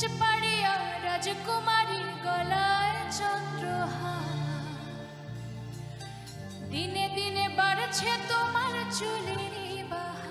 রাজপাড়িয়া রাজকুমারী গলায় চন্দ্রহার, দিনে দিনে বাড়ছে তোমার চুলেরই বাহার।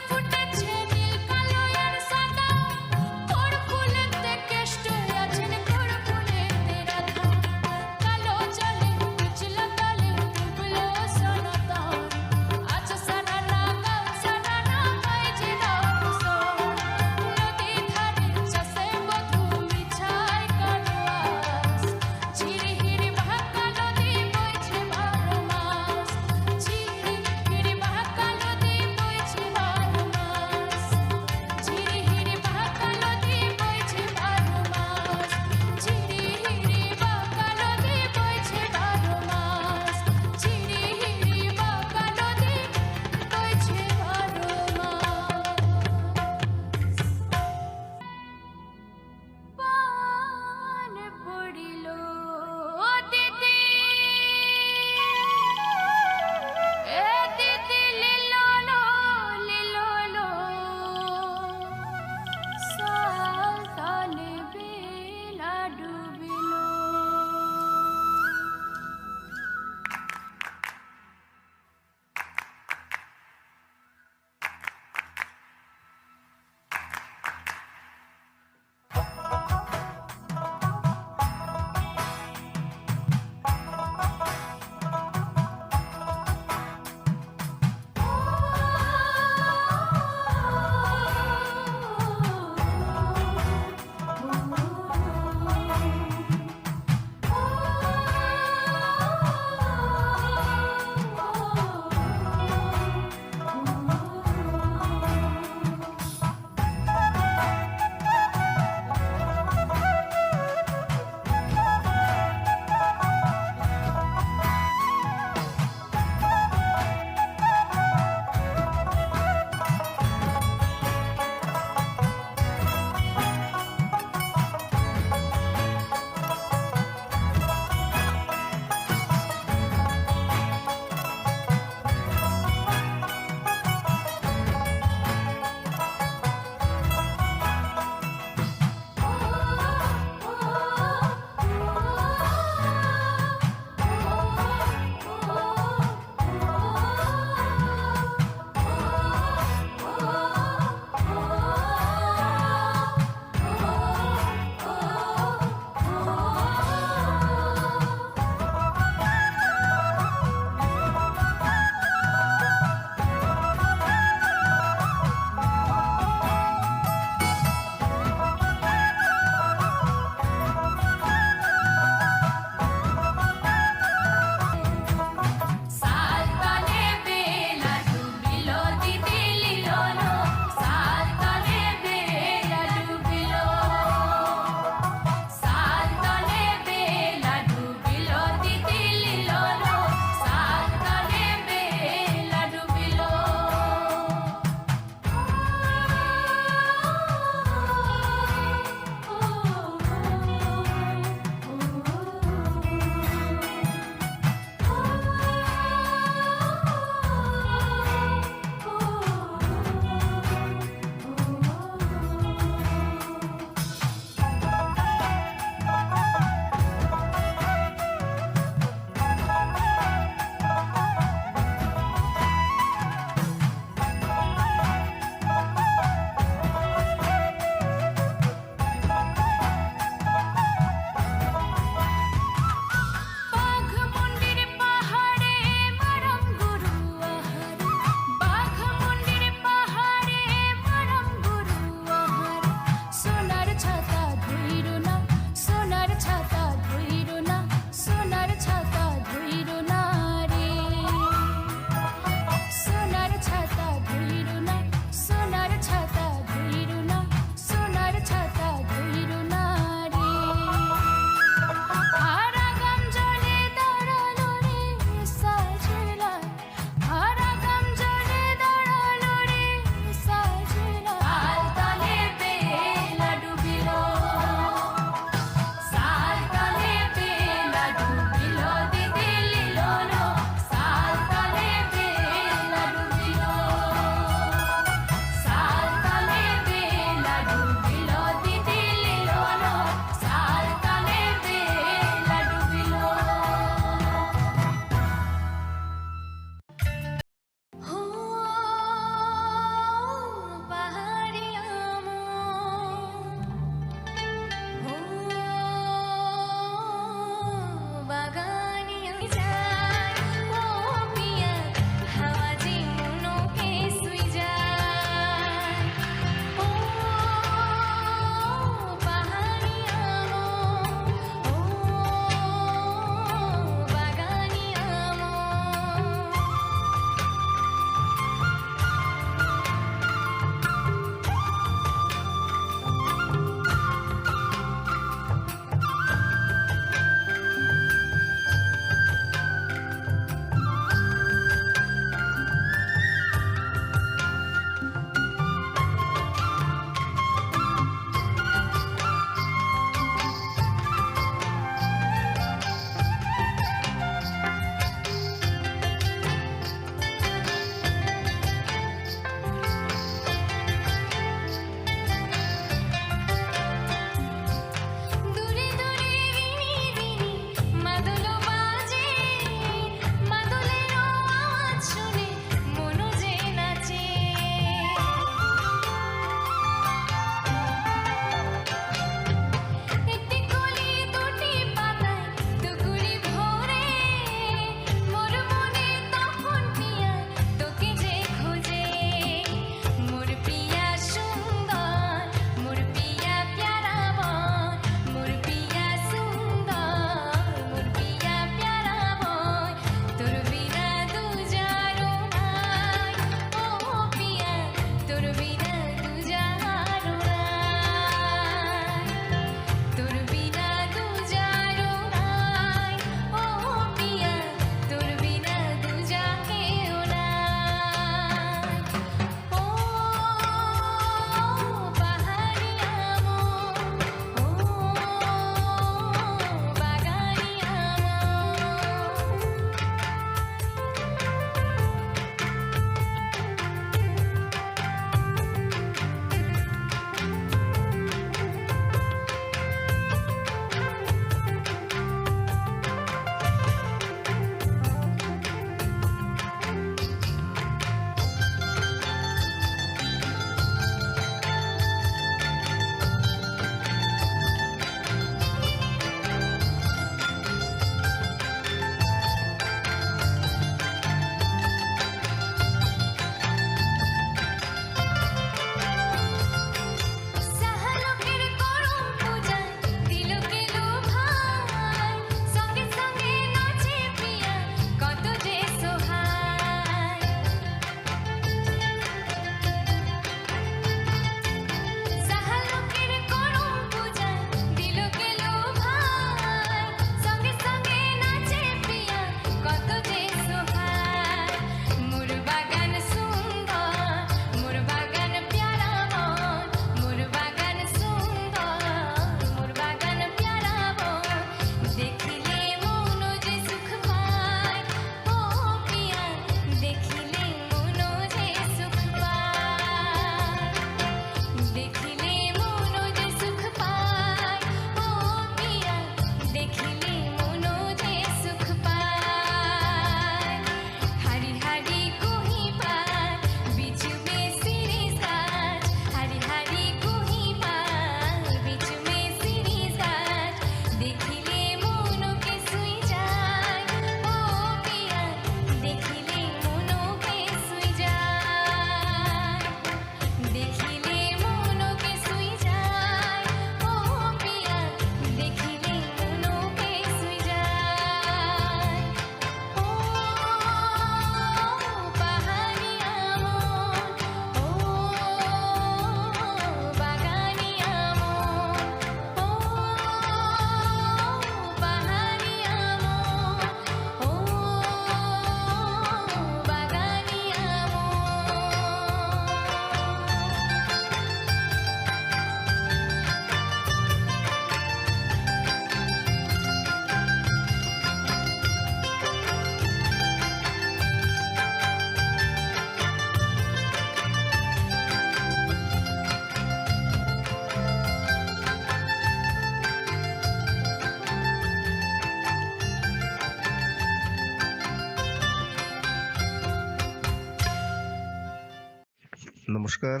নমস্কার,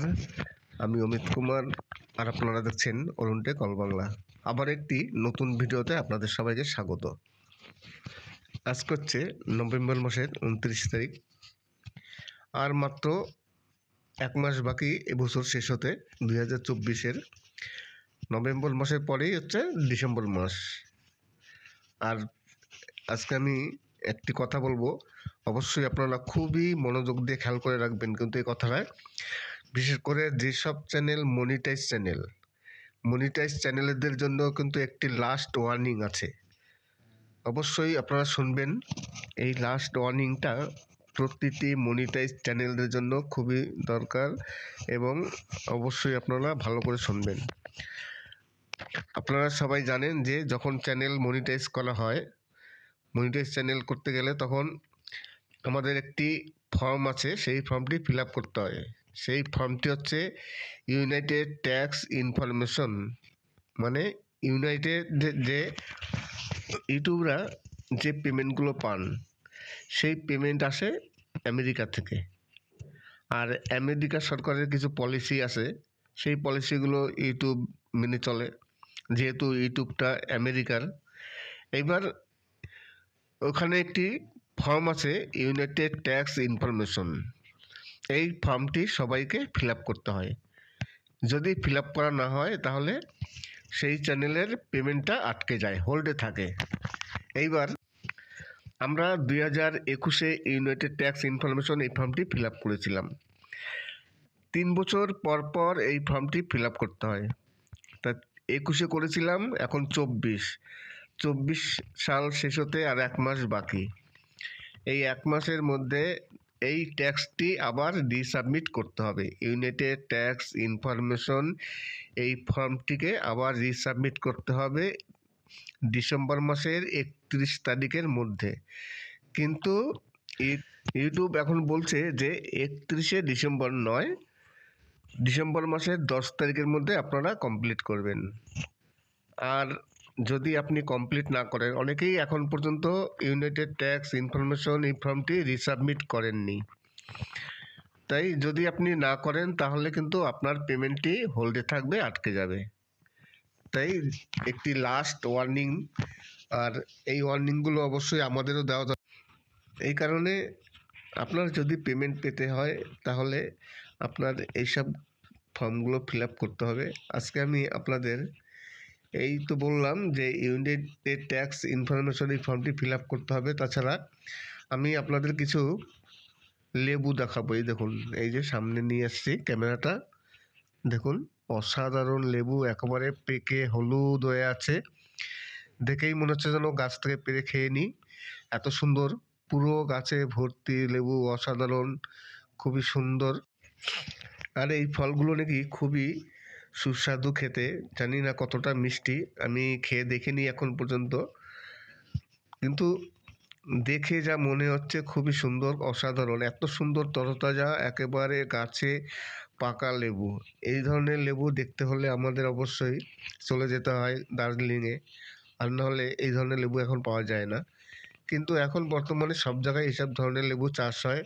আমি অমিত কুমার আর আপনারা দেখছেন অরুণ টেক অল বাংলা। আবার একটি নতুন ভিডিওতে আপনাদের সবাইকে স্বাগত। আজকে হচ্ছে নভেম্বর মাসের 29 তারিখ। আর মাত্র এক মাস বাকি এবছর শেষ হতে 2024-এর। নভেম্বর মাসের পরেই হচ্ছে ডিসেম্বর মাস। আর আজকে আমি একটি কথা বলবো, অবশ্যই আপনারা খুবই মনোযোগ দিয়ে খেয়াল করে রাখবেন। কিন্তু এই কথাটা বিশেষ করে যেসব চ্যানেল মনিটাইজ চ্যানেলদের জন্য কিন্তু একটি লাস্ট ওয়ার্নিং আছে। অবশ্যই আপনারা শুনবেন। এই লাস্ট ওয়ার্নিংটা প্রতিটি মনিটাইজ চ্যানেলদের জন্য খুবই দরকার এবং অবশ্যই আপনারা ভালো করে শুনবেন। আপনারা সবাই জানেন যে যখন চ্যানেল মনিটাইজ করা হয়, মনিটাইজ চ্যানেল করতে গেলে তখন আমাদের একটি ফর্ম আছে, সেই ফর্মটি ফিল আপ করতে হয়। সেই ফর্মটি হচ্ছে ইউনাইটেড ট্যাক্স ইনফরমেশন, মানে ইউনাইটেড যে ইউটিউবরা যে পেমেন্টগুলো পান, সেই পেমেন্ট আসে আমেরিকা থেকে। আর আমেরিকা সরকারের কিছু পলিসি আছে, সেই পলিসিগুলো ইউটিউব মেনে চলে, যেহেতু ইউটিউবটা আমেরিকার। এবার ওখানে একটি ফর্ম আছে ইউনাইটেড ট্যাক্স ইনফরমেশন। এই ফর্মটি সবাইকে ফিল আপ করতে হয়। যদি ফিল আপ করা না হয় তাহলে সেই চ্যানেলের পেমেন্টটা আটকে যায়, হোল্ডে থাকে। এইবার আমরা 2021-এ ইউনাইটেড ট্যাক্স ইনফরমেশন এই ফর্মটি ফিল আপ করেছিলাম। 3 বছর পর পর এই ফর্মটি ফিল আপ করতে হয়। তা 21-এ করেছিলাম, এখন 24 সাল শেষ হতে আর 1 মাস বাকি। এই 1 মাসের মধ্যে এই ট্যাক্সটি আবার রিসাবমিট করতে হবে। ইউনাইটেড ট্যাক্স ইনফরমেশন এই ফর্মটিকে আবার রিসাবমিট করতে হবে ডিসেম্বর মাসের 31 তারিখের মধ্যে। কিন্তু ইউটিউব এখন বলছে যে 31শে ডিসেম্বর নয়, ডিসেম্বর মাসের 10 তারিখের মধ্যে আপনারা কমপ্লিট করবেন। আর যদি আপনি কমপ্লিট না করেন, অনেকেই এখন পর্যন্ত ইউনাইটেড ট্যাক্স ইনফরমেশন এই ফর্মটি রিসাবমিট করেননি, তাই যদি আপনি না করেন তাহলে কিন্তু আপনার পেমেন্টটি হোল্ডে থাকবে, আটকে যাবে। তাই একটি লাস্ট ওয়ার্নিং, আর এই ওয়ার্নিংগুলো অবশ্যই আমাদেরও দেওয়া দরকার। এই কারণে আপনার যদি পেমেন্ট পেতে হয় তাহলে আপনার এইসব ফর্মগুলো ফিল আপ করতে হবে। আজকে আমি আপনাদের এই তো বললাম যে ইউনাইটেড ট্যাক্স ইনফরমেশন এই ফর্মটি ফিল আপ করতে হবে। তাছাড়া আমি আপনাদের কিছু লেবু দেখাবো। এই দেখুন, এই যে সামনে নিয়ে আসছি ক্যামেরাটা, দেখুন অসাধারণ লেবু, একেবারে পেকে হলুদ হয়ে আছে। দেখেই মনে হচ্ছে যেন গাছ থেকে পেড়ে খেয়ে নিই, এত সুন্দর। পুরো গাছে ভর্তি লেবু, অসাধারণ, খুবই সুন্দর। আর এই ফলগুলো নাকি খুবই সুস্বাদু খেতে, জানি না কতটা মিষ্টি, আমি খেয়ে দেখিনি এখন পর্যন্ত, কিন্তু দেখে যা মনে হচ্ছে খুবই সুন্দর, অসাধারণ। এত সুন্দর তরতাজা, একেবারে গাছে পাকা লেবু। এই ধরনের লেবু দেখতে হলে আমাদের অবশ্যই চলে যেতে হয় দার্জিলিংয়ে, আর নাহলে এই ধরনের লেবু এখন পাওয়া যায় না। কিন্তু এখন বর্তমানে সব জায়গায় এইসব ধরনের লেবু চাষ হয়,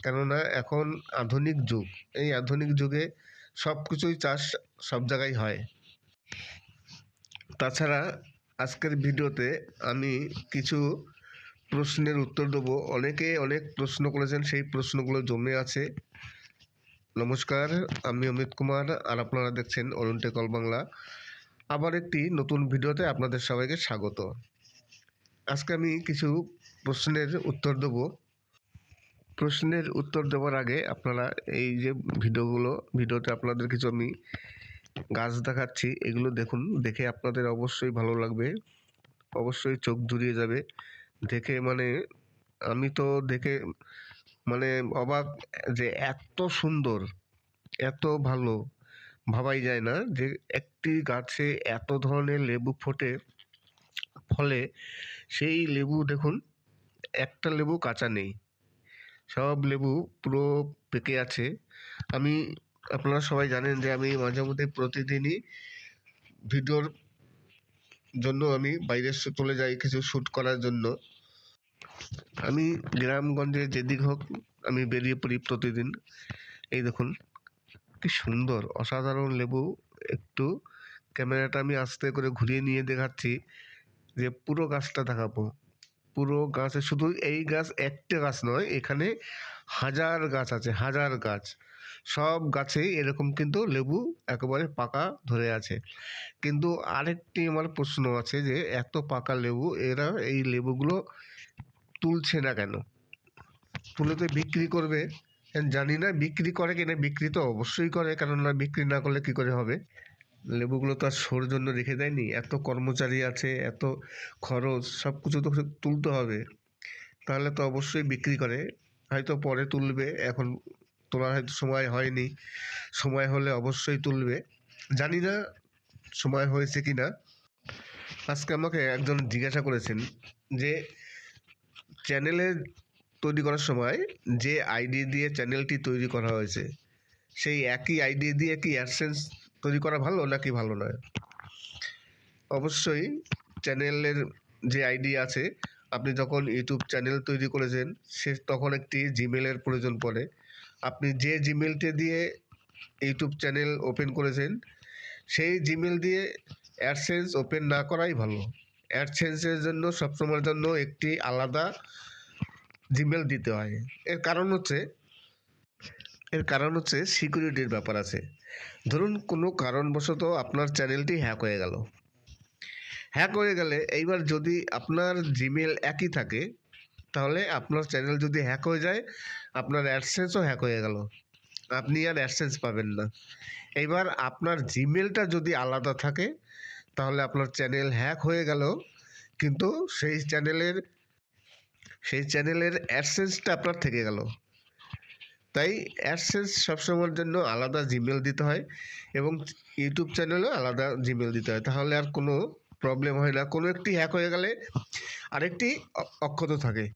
কেননা এখন আধুনিক যুগ। এই আধুনিক যুগে সব কিছুই চাষ সব জায়গায় হয়। তাছাড়া আজকের ভিডিওতে আমি কিছু প্রশ্নের উত্তর দেবো। অনেকে অনেক প্রশ্ন করেছেন, সেই প্রশ্নগুলো জমে আছে। নমস্কার, আমি অমিত কুমার আর আপনারা দেখছেন অরুণ টেক অল বাংলা। আবার একটি নতুন ভিডিওতে আপনাদের সবাইকে স্বাগত। আজকে আমি কিছু প্রশ্নের উত্তর দেবো। প্রশ্নের উত্তর দেওয়ার আগে আপনারা এই যে ভিডিওতে আপনাদের কিছু আমি গাছ দেখাচ্ছি, এগুলো দেখুন। দেখে আপনাদের অবশ্যই ভালো লাগবে, অবশ্যই চোখ জুড়িয়ে যাবে দেখে। মানে আমি তো দেখে মানে অবাক যে এত সুন্দর, এত ভালো, ভাবাই যায় না যে একটি গাছে এত ধরনের লেবু ফলে সেই লেবু দেখুন, একটা লেবু কাঁচা নেই, সব লেবু পুরো পেকে আছে। আপনারা সবাই জানেন যে আমি মাঝে মধ্যে প্রতিদিনই ভিডিওর জন্য আমি বাইরে চলে যাই কিছু শ্যুট করার জন্য। আমি গ্রামগঞ্জে যেদিক হোক আমি বেরিয়ে পড়ি প্রতিদিন। এই দেখুন কি সুন্দর অসাধারণ লেবু। একটু ক্যামেরাটা আমি আস্তে করে ঘুরিয়ে নিয়ে দেখাচ্ছি যে পুরো গাছটা দেখাবো। পুরো গাছে শুধু এই গাছ একটা গাছ নয়, এখানে হাজার গাছ আছে, হাজার গাছ। সব গাছেই এরকম কিন্তু লেবু একেবারে পাকা ধরে আছে। কিন্তু আরেকটি আমার প্রশ্ন আছে যে এত পাকা লেবু এরা এই লেবুগুলো তুলছে না কেন? তুলে তো বিক্রি করবে। জানি না বিক্রি করে কিনা, বিক্রি তো অবশ্যই করে, কারণ না বিক্রি না করলে কি করে হবে? লেবুগুলো তো আর শোর জন্য রেখে দেয়নি, এত কর্মচারী আছে, এত খরচ, সব কিছু তো তুলতে হবে। তাহলে তো অবশ্যই বিক্রি করে। হয়তো পরে তুলবে, এখন তোলার হয়তো সময় হয়নি, সময় হলে অবশ্যই তুলবে। জানি না সময় হয়েছে কি না। আজকে আমাকে একজন জিজ্ঞাসা করেছেন যে চ্যানেলে তৈরি করার সময় যে আইডি দিয়ে চ্যানেলটি তৈরি করা হয়েছে সেই একই আইডি দিয়ে কি অ্যাডসেন্স তৈরি করা ভালো নাকি ভালো নয়? অবশ্যই চ্যানেলের যে আইডি আছে, আপনি যখন ইউটিউব চ্যানেল তৈরি করেছেন সে তখন একটি জিমেলের প্রয়োজন পড়ে। আপনি যে জিমেলটি দিয়ে ইউটিউব চ্যানেল ওপেন করেছেন সেই জিমেল দিয়ে অ্যাডসেন্স ওপেন না করাই ভালো। অ্যাডসেন্সের জন্য সবসময়ের জন্য একটি আলাদা জিমেল দিতে হয়। এর কারণ হচ্ছে সিকিউরিটির ব্যাপার আছে। ধরুন কোনো কারণবশত আপনার চ্যানেলটি হ্যাক হয়ে গেলে এইবার যদি আপনার জিমেল একই থাকে তাহলে আপনার চ্যানেল যদি হ্যাক হয়ে যায় আপনার অ্যাডসেন্সও হ্যাক হয়ে গেল, আপনি আর অ্যাডসেন্স পাবেন না। এইবার আপনার জিমেলটা যদি আলাদা থাকে তাহলে আপনার চ্যানেল হ্যাক হয়ে গেল, কিন্তু সেই চ্যানেলের অ্যাডসেন্সটা আপনার থেকে গেল। তাই অ্যাডসেন্স সবসময়ের জন্য আলাদা জিমেল দিতে হয় এবং ইউটিউব চ্যানেলেও আলাদা জিমেল দিতে হয়, তাহলে আর কোনো প্রবলেম হয় না। কোনো একটি হ্যাক হয়ে গেলে আরেকটি অক্ষত থাকে।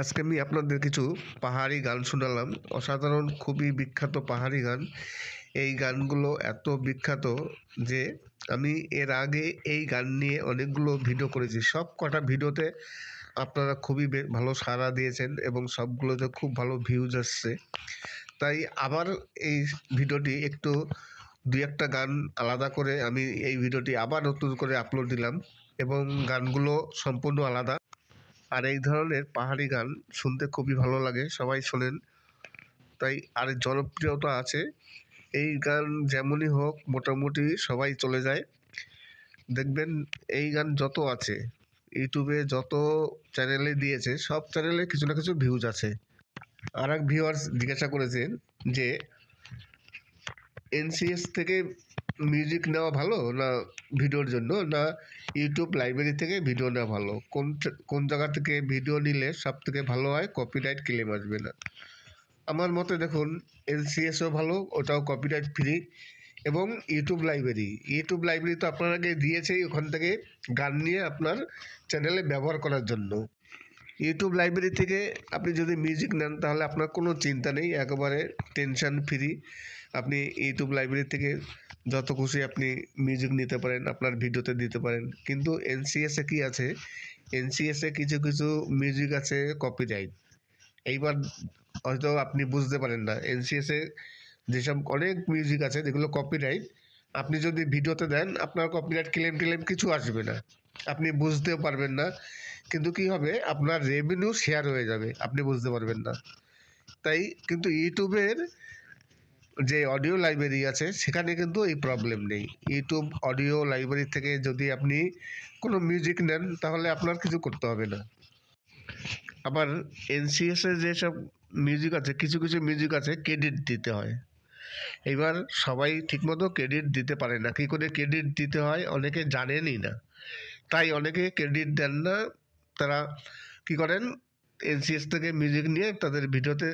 আজকে আমি আপনাদের কিছু পাহাড়ি গান শোনালাম, অসাধারণ খুবই বিখ্যাত পাহাড়ি গান। এই গানগুলো এত বিখ্যাত যে আমি এর আগে এই গান নিয়ে অনেকগুলো ভিডিও করেছি। সব কটা ভিডিওতে আপনারা খুবই ভালো সাড়া দিয়েছেন এবং সবগুলোতে খুব ভালো ভিউজ আসছে। তাই আবার এই ভিডিওটি একটু দুই একটা গান আলাদা করে আমি এই ভিডিওটি আবার নতুন করে আপলোড দিলাম এবং গানগুলো সম্পূর্ণ আলাদা। আর এই ধরনের পাহাড়ি গান শুনতে খুবই ভালো লাগে, সবাই শোনেন। তাই আর জনপ্রিয়তা আছে। এই গান যেমনই হোক মোটামুটি সবাই চলে যায়। দেখবেন এই গান যত আছে ইউটিউবে, যত চ্যানেলে দিয়েছে সব চ্যানেলে কিছু না কিছু ভিউজ আছে। আর এক ভিউয়ার্স জিজ্ঞাসা করেছেন যে এনসিএস থেকে মিউজিক নেওয়া ভালো না ভিডিওর জন্য, না ইউটিউব লাইব্রেরি থেকে ভিডিও নেওয়া ভালো, কোন জায়গা থেকে ভিডিও নিলে সব থেকে ভালো হয়, কপিরাইট ক্লেম আসবে না? আমার মতে দেখুন, এনসিএসও ভালো, ওটাও কপিরাইট ফ্রি, এবং ইউটিউব লাইব্রেরি তো আপনাকে দিয়েছেই ওখান থেকে গান নিয়ে আপনার চ্যানেলে ব্যবহার করার জন্য। ইউটিউব লাইব্রেরি থেকে আপনি যদি মিউজিক নেন তাহলে আপনার কোনো চিন্তা নেই, একেবারে টেনশন ফ্রি। আপনি ইউটিউব লাইব্রেরি থেকে যত খুশি আপনি মিউজিক নিতে পারেন, আপনার ভিডিওতে দিতে পারেন। কিন্তু এনসিএসে কি আছে, এনসিএসে কিছু কিছু মিউজিক আছে কপিরাইট। এইবার হয়তো আপনি বুঝতে পারেন না, এনসিএসে যেসব অনেক মিউজিক আছে যেগুলো কপিরাইট, আপনি যদি ভিডিওতে দেন আপনার কপিরাইট ক্লেম কিছু আসবে না, আপনি বুঝতেও পারবেন না। কিন্তু কি হবে, আপনার রেভিনিউ শেয়ার হয়ে যাবে, আপনি বুঝতে পারবেন না। তাই কিন্তু ইউটিউবের যে অডিও লাইব্রেরি আছে সেখানে কিন্তু এই প্রবলেম নেই। ইউটিউব অডিও লাইব্রেরি থেকে যদি আপনি কোনো মিউজিক নেন তাহলে আপনার কিছু করতে হবে না। আবার এনসিএসের যেসব মিউজিক আছে, কিছু কিছু মিউজিক আছে ক্রেডিট দিতে হয়। এবার সবাই ঠিকমতো ক্রেডিট দিতে পারে না, কী করে ক্রেডিট দিতে হয় অনেকে জানেনই না, তাই অনেকে ক্রেডিট দেন না। তারা কী করেন, এনসিএস থেকে মিউজিক নিয়ে তাদের ভিডিওতে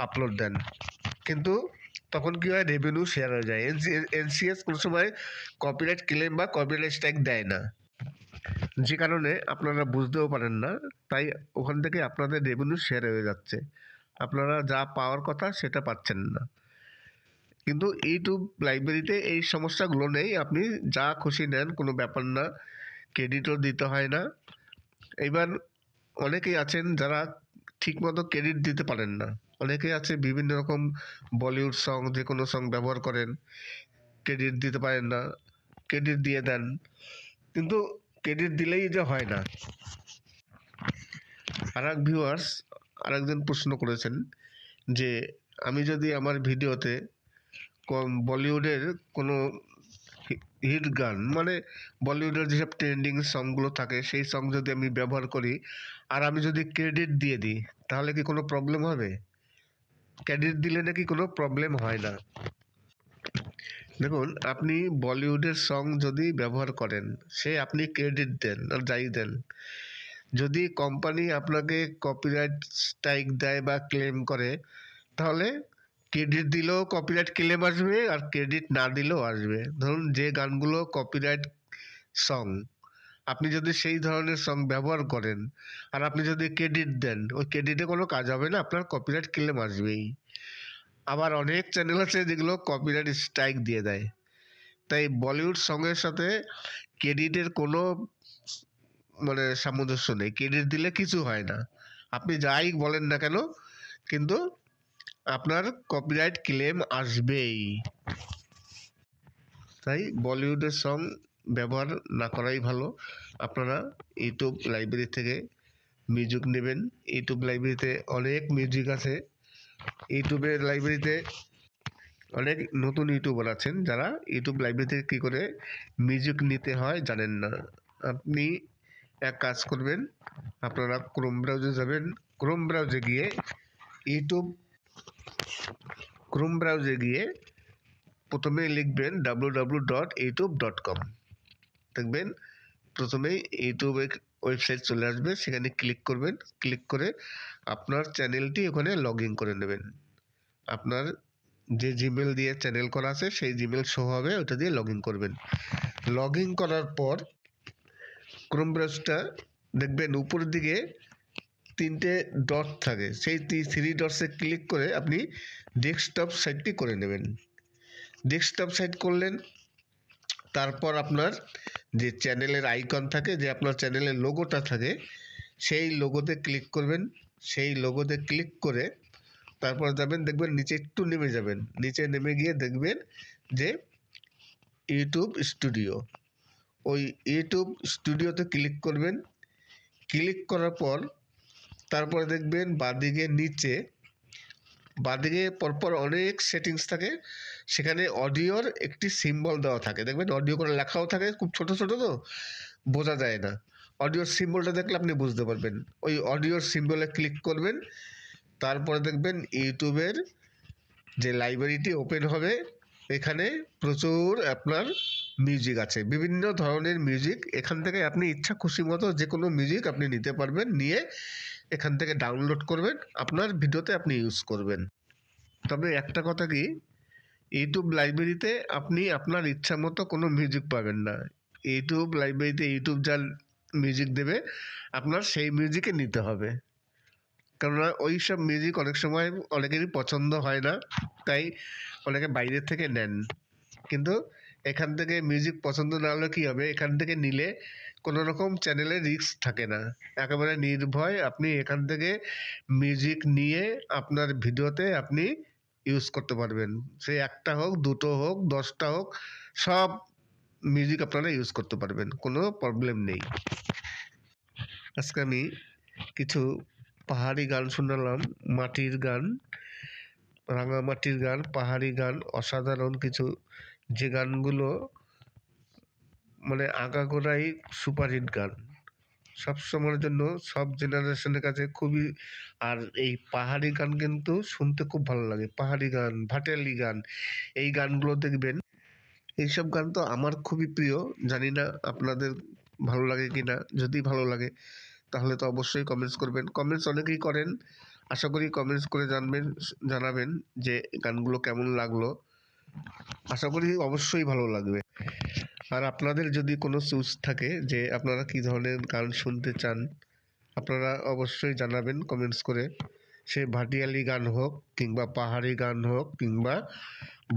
আপলোড দেন, কিন্তু তখন কী হয়, রেভিনিউ শেয়ার হয়ে যায়। এনসিএস কোনো সময় কপিরাইট ক্লেম বা কপিরাইট স্ট্রাইক দেয় না, যে কারণে আপনারা বুঝতেও পারেন না। তাই ওখান থেকে আপনাদের রেভিনিউ শেয়ার হয়ে যাচ্ছে, আপনারা যা পাওয়ার কথা সেটা পাচ্ছেন না। কিন্তু ইউটিউব লাইব্রেরিতে এই সমস্যাগুলো নেই, আপনি যা খুশি নেন, কোনো ব্যাপার না, ক্রেডিটও দিতে হয় না। এবার অনেকেই আছেন যারা ঠিকমতো ক্রেডিট দিতে পারেন না, অনেকে আছে বিভিন্ন রকম বলিউড সং, যে কোনো সং ব্যবহার করেন, ক্রেডিট দিতে পারেন না, ক্রেডিট দিয়ে দেন, কিন্তু ক্রেডিট দিলেই যে হয় না। আরেকজন প্রশ্ন করেছেন যে আমি যদি আমার ভিডিওতে বলিউডের কোনো হিট গান, মানে বলিউডের যেসব ট্রেন্ডিং সংগুলো থাকে সেই সং যদি আমি ব্যবহার করি আর আমি যদি ক্রেডিট দিয়ে দিই, তাহলে কি কোনো প্রবলেম হবে? ক্রেডিট দিলে নাকি কোনো প্রবলেম হয় না। দেখুন, আপনি বলিউডের সং যদি ব্যবহার করেন, সে আপনি ক্রেডিট দেন আর যাই দেন, যদি কোম্পানি আপনাকে কপিরাইট স্ট্রাইক দেয় বা ক্লেম করে, তাহলে ক্রেডিট দিলেও কপিরাইট ক্লেম আসবে আর ক্রেডিট না দিলেও আসবে। ধরুন, যে গানগুলো কপিরাইট সং, আপনি যদি সেই ধরনের সং ব্যবহার করেন আর আপনি যদি ক্রেডিট দেন, ওই ক্রেডিটে কোনো কাজ হবে না, আপনার কপিরাইট ক্লেম আসবেই। আবার অনেক চ্যানেল আছে যেগুলো কপিরাইট স্ট্রাইক দিয়ে দেয়। তাই বলিউড সঙ্গের সাথে ক্রেডিটের কোনো সামঞ্জস্য নেই। ক্রেডিট দিলে কিছু হয় না, আপনি যাই বলেন না কেন, কিন্তু আপনার কপিরাইট ক্লেম আসবেই। তাই বলিউডের সং ব্যবহার না করাই ভালো। আপনারা ইউটিউব লাইব্রেরি থেকে মিউজিক নেবেন। ইউটিউব লাইব্রেরিতে অনেক মিউজিক আছে। ইউটিউবের লাইব্রেরিতে অনেক নতুন ইউটিউবার আছেন যারা ইউটিউব লাইব্রেরি থেকে কী করে মিউজিক নিতে হয় জানেন না। আপনি এক কাজ করবেন, আপনারা ক্রোম ব্রাউজে যাবেন। ক্রোম ব্রাউজে গিয়ে প্রথমে লিখবেন www.youtube.com। দেখবেন প্রথমেই ইউটিউবের ওয়েবসাইট চলে আসবে, সেখানে ক্লিক করবেন। ক্লিক করে আপনার চ্যানেলটি ওখানে লগ ইন করে নেবেন। আপনার যে জিমেল দিয়ে চ্যানেল করা আছে সেই জিমেল শো হবে, ওটা দিয়ে লগ ইন করবেন। লগ ইন করার পর ক্রোম ব্রাউজারটা দেখবেন উপরের দিকে 3টে ডট থাকে, সেই 3 ডটসে ক্লিক করে আপনি ডেস্কটপ সাইটটি করে নেবেন। ডেস্কটপ সাইট করলেন, তারপর আপনার যে চ্যানেলের আইকন থাকে, যে আপনার চ্যানেলের লোগোটা থাকে, সেই লোগোতে ক্লিক করবেন। সেই লোগোতে ক্লিক করে তারপর যাবেন, দেখবেন নিচে একটু নেমে যাবেন। নিচে নেমে গিয়ে দেখবেন যে ইউটিউব স্টুডিও, ওই ইউটিউব স্টুডিওতে ক্লিক করবেন। ক্লিক করার পর তারপরে দেখবেন বাঁদিকে পরপর অনেক সেটিংস থাকে, সেখানে অডিওর একটি সিম্বল দেওয়া থাকে। দেখবেন অডিও করে লেখাও থাকে, খুব ছোট ছোট তো বোঝা যায় না। অডিওর সিম্বলটা দেখলে আপনি বুঝতে পারবেন। ওই অডিওর সিম্বলে ক্লিক করবেন, তারপরে দেখবেন ইউটিউবের যে লাইব্রেরিটি ওপেন হবে, এখানে প্রচুর আপনার মিউজিক আছে, বিভিন্ন ধরনের মিউজিক। এখান থেকে আপনি ইচ্ছা খুশি মতো যে কোনো মিউজিক আপনি নিতে পারবেন, নিয়ে এখান থেকে ডাউনলোড করবেন, আপনার ভিডিওতে আপনি ইউজ করবেন। তবে একটা কথা কি, ইউটিউব লাইব্রেরিতে আপনি আপনার ইচ্ছা মতো কোনো মিউজিক পাবেন না। ইউটিউব লাইব্রেরিতে ইউটিউব যা মিউজিক দেবে, আপনার সেই মিউজিকে নিতে হবে। কেননা ওই সব মিউজিক অনেক সময় অনেকেরই পছন্দ হয় না, তাই অনেকে বাইরের থেকে নেন। কিন্তু এখান থেকে মিউজিক পছন্দ না হলে কী হবে, এখান থেকে নিলে কোনো রকম চ্যানেলে রিস্ক থাকে না, একেবারে নির্ভয় আপনি এখান থেকে মিউজিক নিয়ে আপনার ভিডিওতে আপনি ইউজ করতে পারবেন। সে একটা হোক, দুটো হোক, 10টা হোক, সব মিউজিক আপনারা ইউজ করতে পারবেন, কোনো প্রবলেম নেই। আজকে আমি কিছু পাহাড়ি গান শোনালাম, মাটির গান, রাঙামাটির গান, পাহাড়ি গান, অসাধারণ কিছু, যে গানগুলো আগাগোড়াই সুপারহিট গান, সব সময়ের জন্য, সব জেনারেশনের কাছে খুবই। আর এই পাহাড়ি গান কিন্তু শুনতে খুব ভালো লাগে। পাহাড়ি গান, ভাটিয়ালি গান, এই গানগুলো দেখবেন, এইসব গান তো আমার খুবই প্রিয়। জানি না আপনাদের ভালো লাগে কি না। যদি ভালো লাগে তাহলে তো অবশ্যই কমেন্টস করবেন। কমেন্টস অনেকেই করেন, আশা করি কমেন্টস করে জানাবেন যে গানগুলো কেমন লাগলো। আশা করি অবশ্যই ভালো লাগবে। আর আপনাদের যদি কোনো চুজ থাকে যে আপনারা কী ধরনের গান শুনতে চান, আপনারা অবশ্যই জানাবেন কমেন্টস করে। সে ভাটিয়ালি গান হোক, কিংবা পাহাড়ি গান হোক, কিংবা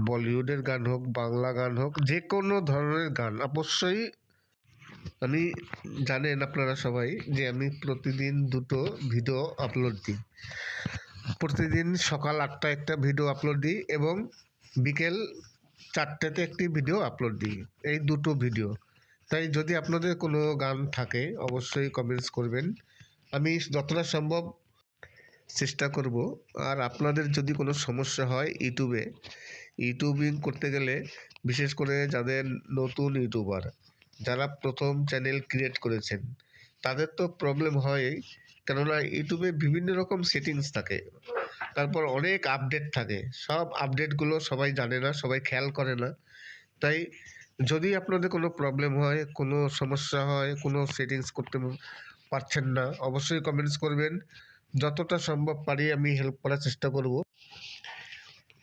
বলিউডের গান হোক, বাংলা গান হোক, যে কোনো ধরনের গান অবশ্যই। আমি জানেন আপনারা সবাই যে আমি প্রতিদিন 2টো ভিডিও আপলোড দিই। প্রতিদিন সকাল 8টায় একটা ভিডিও আপলোড দিই এবং বিকেল 4টেতে একটি ভিডিও আপলোড দিই, এই দুটো ভিডিও। তাই যদি আপনাদের কোনো গান থাকে অবশ্যই কমেন্টস করবেন, আমি যতটা সম্ভব চেষ্টা করব। আর আপনাদের যদি কোনো সমস্যা হয় ইউটিউবিং করতে গেলে, বিশেষ করে যাদের নতুন ইউটিউবার, যারা প্রথম চ্যানেল ক্রিয়েট করেছেন, তাদের তো প্রবলেম হয়ই, কেননা ইউটিউবে বিভিন্ন রকম সেটিংস থাকে, তারপর অনেক আপডেট থাকে, সব আপডেটগুলো সবাই জানে না, সবাই খেয়াল করে না। তাই যদি আপনাদের কোনো প্রবলেম হয়, কোনো সমস্যা হয়, কোনো সেটিংস করতে পারছেন না, অবশ্যই কমেন্টস করবেন। যতটা সম্ভব পারি আমি হেল্প করার চেষ্টা করব।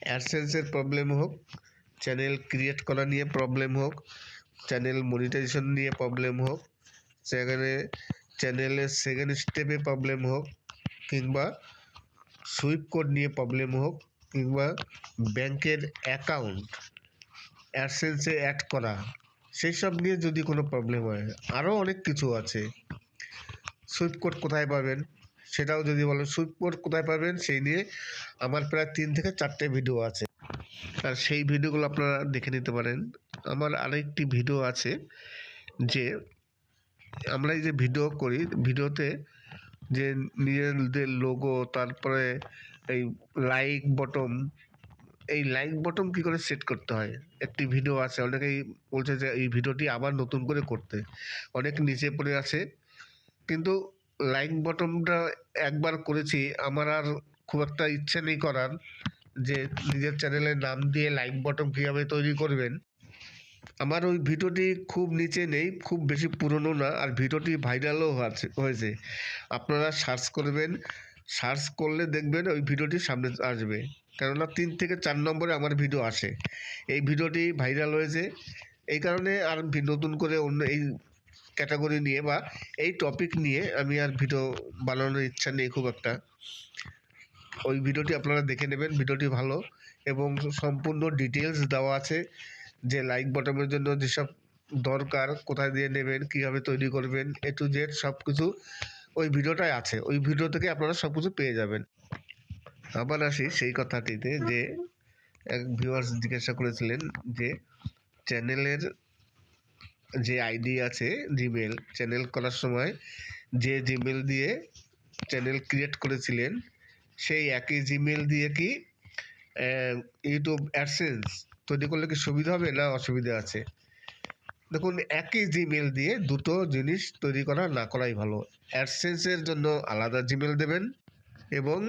অ্যাডসেন্সের প্রবলেম হোক, চ্যানেল ক্রিয়েট করা নিয়ে প্রবলেম হোক, চ্যানেল মনিটাইজেশন নিয়ে প্রবলেম হোক, সেখানে চ্যানেলের সেকেন্ড স্টেপে প্রবলেম হোক, কিংবা সুইপ কোড নিয়ে প্রবলেম হোক, কিংবা ব্যাংকের অ্যাকাউন্ট অ্যাডসেন্সে অ্যাড করা, সেই সব নিয়ে যদি কোনো প্রবলেম হয়, আরও অনেক কিছু আছে। সুইপ কোড কোথায় পাবেন সেটাও যদি বলেন, সুইপ কোড কোথায় পাবেন সেই নিয়ে আমার প্রায় 3 থেকে 4টে ভিডিও আছে, আর সেই ভিডিওগুলো আপনারা দেখে নিতে পারেন। আমার আরেকটি ভিডিও আছে, যে আমরা এই যে ভিডিও করি, ভিডিওতে যে নিজেদের লোগো, তারপরে এই লাইক বটম, এই লাইক বটম কী করে সেট করতে হয়, একটি ভিডিও আছে। অনেকেই বলছে যে এই ভিডিওটি আবার নতুন করে করতে, অনেক নিচে পড়ে আছে। কিন্তু লাইক বটমটা একবার করেছি, আমার আর খুব একটা ইচ্ছে নেই করার, যে নিজের চ্যানেলের নাম দিয়ে লাইক বটম কীভাবে তৈরি করবেন। আমার ওই ভিডিওটি খুব নিচে নেই, খুব বেশি পুরনো না, আর ভিডিওটি ভাইরালও হয়েছে। আপনারা সার্চ করবেন, সার্চ করলে দেখবেন ওই ভিডিওটি সামনে আসবে, কেননা 3 থেকে 4 নম্বরে আমার ভিডিও আসে। এই ভিডিওটি ভাইরাল হয়েছে, এই কারণে আর নতুন করে অন্য এই ক্যাটাগরি নিয়ে বা এই টপিক নিয়ে আমি আর ভিডিও বানানোর ইচ্ছা নেই খুব একটা। ওই ভিডিওটি আপনারা দেখে নেবেন, ভিডিওটি ভালো এবং সম্পূর্ণ ডিটেলস দেওয়া আছে, যে লাইক বটমের জন্য যেসব দরকার, কোথায় দিয়ে নেবেন, কীভাবে তৈরি করবেন, A to Z সব কিছু ওই ভিডিওটায় আছে। ওই ভিডিও থেকে আপনারা সব কিছু পেয়ে যাবেন। আবার আসি সেই কথাটিতে, যে এক ভিউয়ার্স জিজ্ঞাসা করেছিলেন যে চ্যানেলের যে আইডি আছে জিমেল, চ্যানেল করার সময় যে জিমেল দিয়ে চ্যানেল ক্রিয়েট করেছিলেন, সেই একই জিমেল দিয়ে কি ইউটিউব অ্যাডসেন্স তৈরি করলে কি সুবিধা হবে না অসুবিধা আছে? দেখুন, একই জিমেল দিয়ে দুটো জিনিস তৈরি করা না করাই ভালো। অ্যাডসেন্সের জন্য আলাদা জিমেল দেবেন এবং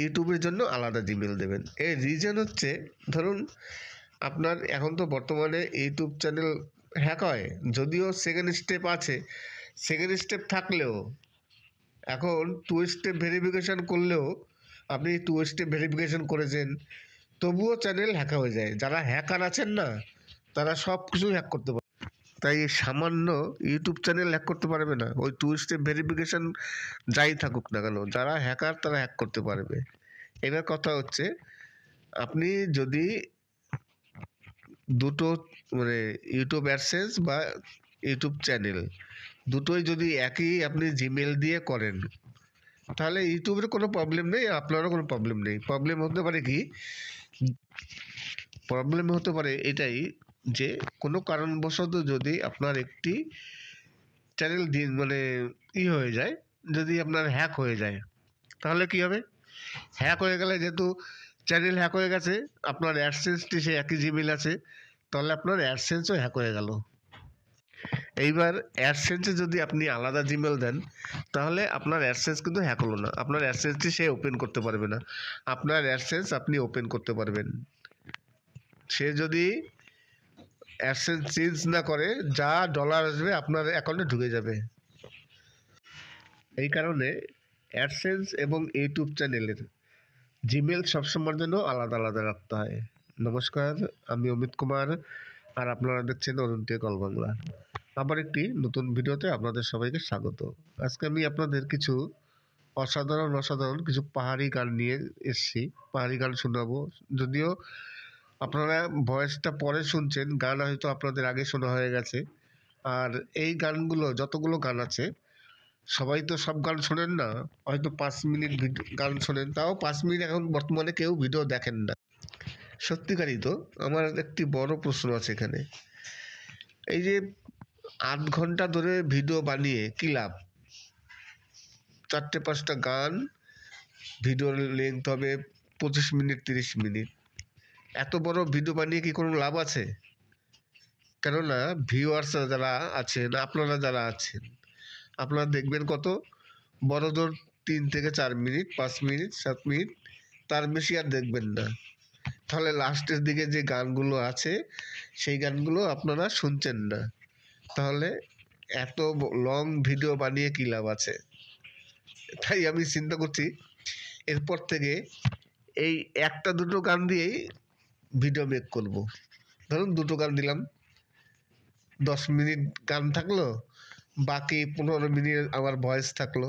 ইউটিউবের জন্য আলাদা জিমেল দেবেন। এর রিজন হচ্ছে, ধরুন আপনার এখন তো বর্তমানে ইউটিউব চ্যানেল হ্যাক হয়, যদিও সেকেন্ড স্টেপ আছে, সেকেন্ড স্টেপ থাকলেও এখন 2 স্টেপ ভেরিফিকেশান করলেও, আপনি 2 স্টেপ ভেরিফিকেশান করেছেন, তবুও চ্যানেল হ্যাক হয়ে যায়। যারা হ্যাকার আছেন না, তারা সব কিছুই হ্যাক করতে পারে। তাই সামান্য ইউটিউব চ্যানেল হ্যাক করতে পারবে না, ওই 2 স্টেপ ভেরিফিকেশান যাই থাকুক না কেন, যারা হ্যাকার তারা হ্যাক করতে পারবে। এবার কথা হচ্ছে, আপনি যদি দুটো মানে ইউটিউব অ্যাডসেন্স বা ইউটিউব চ্যানেল দুটোই যদি একই আপনি জিমেল দিয়ে করেন, তাহলে ইউটিউবের কোনো প্রবলেম নেই, আপনারও কোনো প্রবলেম নেই। প্রবলেম হতে পারে কি, প্রবলেম হতে পারে এটাই, যে কোনো কারণবশত যদি আপনার একটি চ্যানেল মানে হয়ে যায়, যদি আপনার হ্যাক হয়ে যায়, তাহলে কি হবে? হ্যাক হয়ে গেলে, যেহেতু চ্যানেল হ্যাক হয়ে গেছে, আপনার অ্যাডসেন্সটি সে একই জিমেল আছে, তাহলে আপনার অ্যাডসেন্সও হ্যাক হয়ে গেল। এইবার অ্যাডসেন্সে যদি আপনি আলাদা জিমেল দেন, তাহলে আপনার অ্যাডসেন্স কিন্তু হ্যাক হলো না, আপনার অ্যাডসেন্সটি সে ওপেন করতে পারবে না। আপনার অ্যাডসেন্স আপনি ওপেন করতে পারবেন। সে যদি অ্যাডসেন্স চেঞ্জ না করে, যা ডলার আসবে আপনার অ্যাকাউন্টে ঢুকে যাবে। এই কারণে অ্যাডসেন্স এবং ইউটিউব চ্যানেলের জিমেল সবসময়ের জন্য আলাদা আলাদা রাখতে হয়। নমস্কার, আমি অমিত কুমার, আর আপনারা দেখছেন অরুণ টেক অল বাংলা। আবার একটি নতুন ভিডিওতে আপনাদের সবাইকে স্বাগত। আজকে আমি আপনাদের কিছু অসাধারণ কিছু পাহাড়ি গান নিয়ে এসেছি, পাহাড়ি গান শোনাবো। যদিও আপনারা ভয়েসটা পরে শুনছেন, গান হয়তো আপনাদের আগে শোনা হয়ে গেছে। আর এই গানগুলো, যতগুলো গান আছে, সবাই তো সব গান শোনেন না, হয়তো 5 মিনিট গান শোনেন, তাও 5 মিনিট এখন বর্তমানে কেউ ভিডিও দেখেন না। সত্যিকারই তো। আমার একটি বড় প্রশ্ন আছে এখানে, এই যে 8 ঘন্টা ধরে ভিডিও বানিয়ে কি লাভ? 4-5টা গান, ভিডিওর লেন্থ হবে 25 মিনিট 30 মিনিট। এত বড় ভিডিও বানিয়ে কি কোনো লাভ আছে? কেননা ভিউয়ার্স যারা আছেন, আপনারা যারা আছেন, আপনারা দেখবেন কত বড় জোর 3 থেকে 4 মিনিট, 5 মিনিট, 7 মিনিট, তার বেশি আর দেখবেন না। তাহলে লাস্টের দিকে যে গানগুলো আছে সেই গানগুলো আপনারা শুনছেন না। তাহলে এত লং ভিডিও বানিয়ে কী লাভ আছে? তাই আমি চিন্তা করছি এরপর থেকে এই 1টা 2টো গান দিয়েই ভিডিও মেক করব। ধরুন 2টো গান দিলাম, 10 মিনিট গান থাকলো, বাকি 15 মিনিট আমার ভয়েস থাকলো,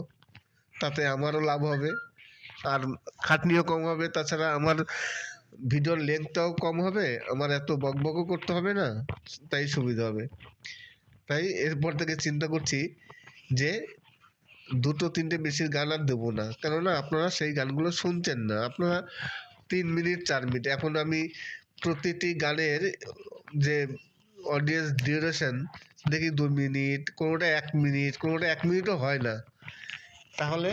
তাতে আমারও লাভ হবে আর খাটনিও কম হবে। তাছাড়া আমার ভিডিওর লেন্থটাও কম হবে, আমার এত বকবকও করতে হবে না, তাই সুবিধা হবে। তাই এরপর থেকে চিন্তা করছি যে 2-3টে বেশি গান আর দেবো না, কেননা আপনারা সেই গানগুলো শুনছেন না। আপনারা 3 মিনিট 4 মিনিট, এখন আমি প্রতিটি গানের যে অডিয়েন্স ডিউরেশন দেখি 2 মিনিট, কোনোটা 1 মিনিট, কোনোটা 1 মিনিটও হয় না। তাহলে